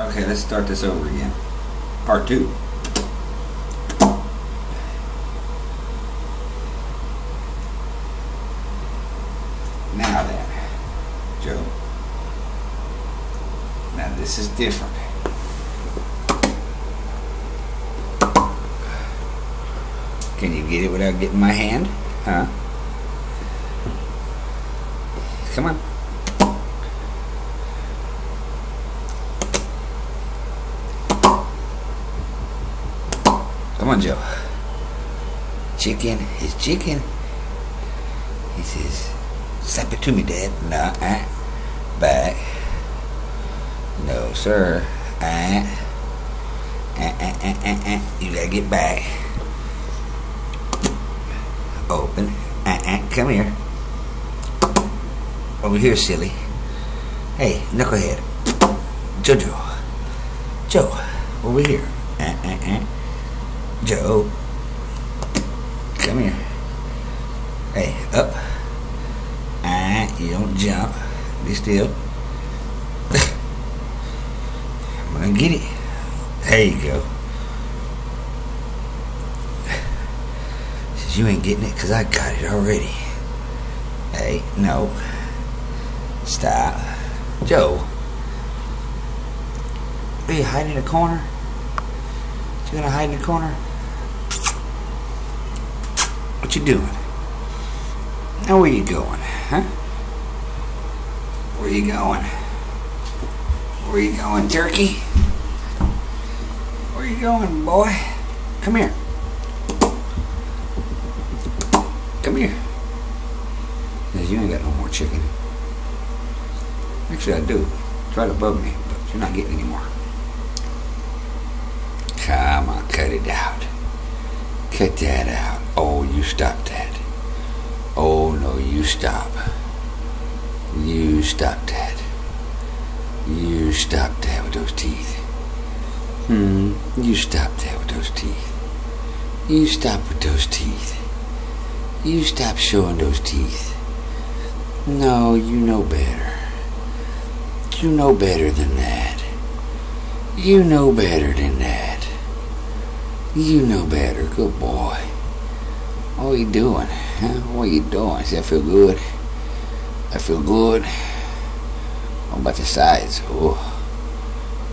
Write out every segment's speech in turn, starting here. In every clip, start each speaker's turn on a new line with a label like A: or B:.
A: Okay, let's start this over again. Part 2. Now then, Joe. Now this is different. Can you get it without getting my hand? Huh? Come on. Come on, Joe. Chicken is chicken. He says, slap it to me, Dad. No, back. No, sir. You gotta get back. Open. Come here. Over here, silly. Hey, knucklehead. Jojo. Joe, over here. Joe. Come here. Hey, up. You don't jump. Be still. I'm gonna get it. There you go. Says you ain't getting it because I got it already. Hey, no. Stop. Joe. Are you hiding in the corner? You gonna hide in the corner? What you doing? Now where you going? Huh? Where you going? Where you going, turkey? Where you going, boy? Come here. Come here. Because you ain't got no more chicken. Actually, I do. Try to bug me, but you're not getting any more. Come on, cut it out. Cut that out. Oh, you stop that. Oh, no, you stop. You stop that. You stop that with those teeth. You stop that with those teeth. You stop with those teeth. You stop showing those teeth. No, you know better. You know better than that. You know better than that. You know better. Good boy. What are you doing? Huh? What are you doing? Does that feel good? I feel good. What about the sides? Oh,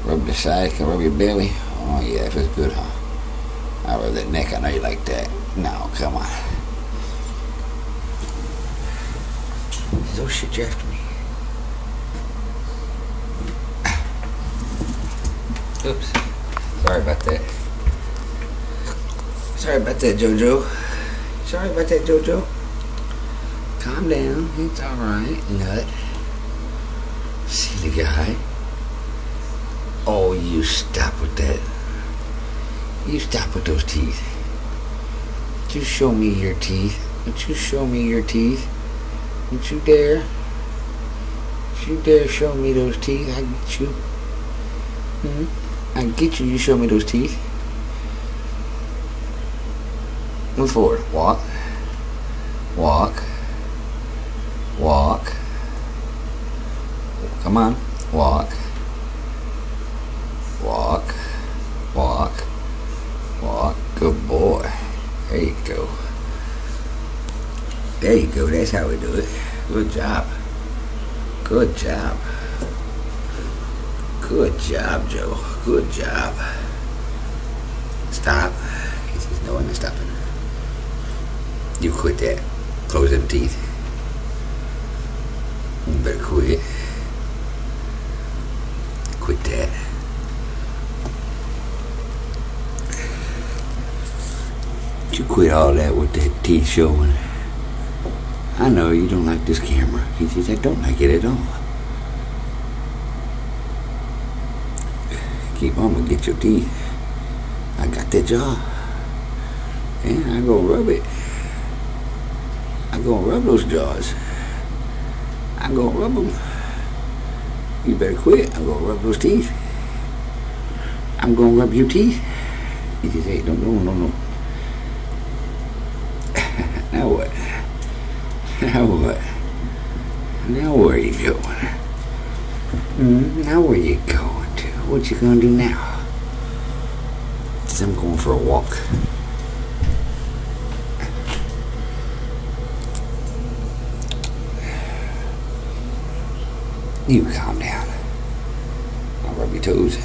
A: rub the sides. Can I rub your belly? Oh yeah, that feels good, huh? I rub that neck. I know you like that. No, come on. Oh shit, you're after me. Oops. Sorry about that. Sorry about that, Jojo. Sorry about that, Jojo. Calm down. It's alright, nut. Silly guy. Oh, you stop with that. You stop with those teeth. Don't you show me your teeth. Don't you show me your teeth. Don't you dare. Don't you dare show me those teeth. I get you. I get you. You show me those teeth. Move forward. Walk. Walk. Walk. Come on. Walk. Walk. Walk. Walk. Good boy. There you go. There you go. That's how we do it. Good job. Good job. Good job, Joe. Good job. Stop. He says, no, I'm not stopping. You quit that. Close them teeth. You better quit. Quit that. You quit all that with that teeth showing. I know you don't like this camera. He says, I don't like it at all. Keep on and get your teeth. I got that jaw. And I'm gonna rub it. I'm gonna rub those jaws. I'm gonna rub them. You better quit. I'm gonna rub those teeth. I'm gonna rub your teeth. He says, hey, no. Now what? Now what? Now where are you going? Now where are you going to? What you gonna do now? I'm going for a walk. You calm down. I'll rub your toes.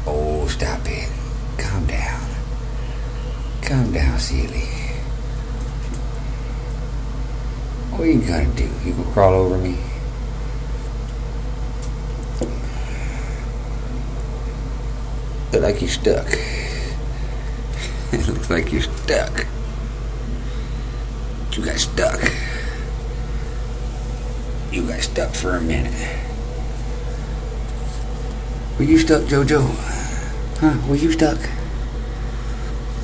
A: Oh, stop it. Calm down. Calm down, silly. What are you gonna do? You gonna crawl over me? Look like you're stuck. It looks like you're stuck. You got stuck. You got stuck for a minute. Were you stuck, Jojo? Huh? Were you stuck?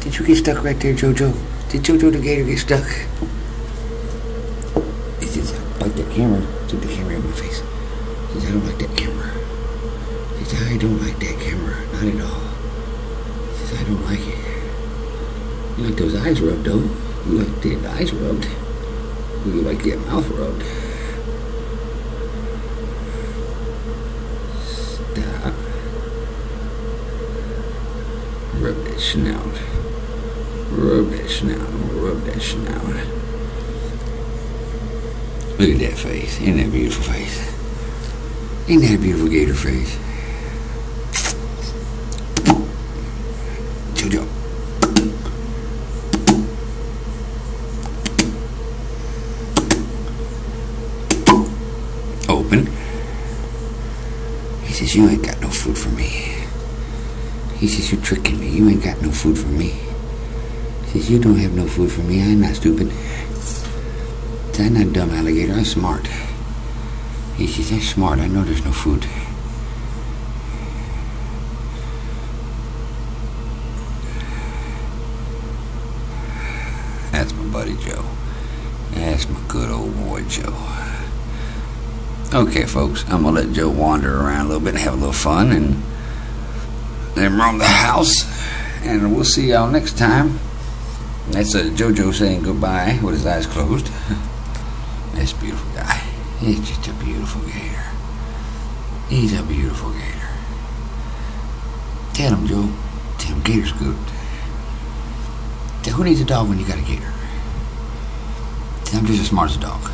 A: Did you get stuck right there, Jojo? Did Jojo the gator get stuck? He says, I like that camera. Took the camera in my face. He says, I don't like that camera. He says, I don't like that camera. Not at all. He says, I don't like it. You like those eyes rubbed, though. You like the eyes rubbed. You like that mouth rubbed. Stop. Rub that snout. Rub that snout. Rub that snout. Look at that face. Isn't that a beautiful face? Ain't that a beautiful gator face? Jojo. Open. He says, you ain't got no food for me. He says, you're tricking me. You ain't got no food for me. He says, you don't have no food for me. I'm not stupid. I'm not dumb, alligator. I'm smart. He says, I'm smart. I know there's no food. That's my buddy Joe. That's my good old boy Joe. Okay, folks, I'm going to let Joe wander around a little bit and have a little fun and then roam the house. And we'll see y'all next time. That's Jojo saying goodbye with his eyes closed. This beautiful guy. He's just a beautiful gator. He's a beautiful gator. Tell him, Joe. Tell him gator's good. Tell who needs a dog when you got a gator? Tell him just as smart as a dog.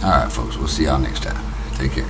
A: Alright, folks. We'll see y'all next time. Take care.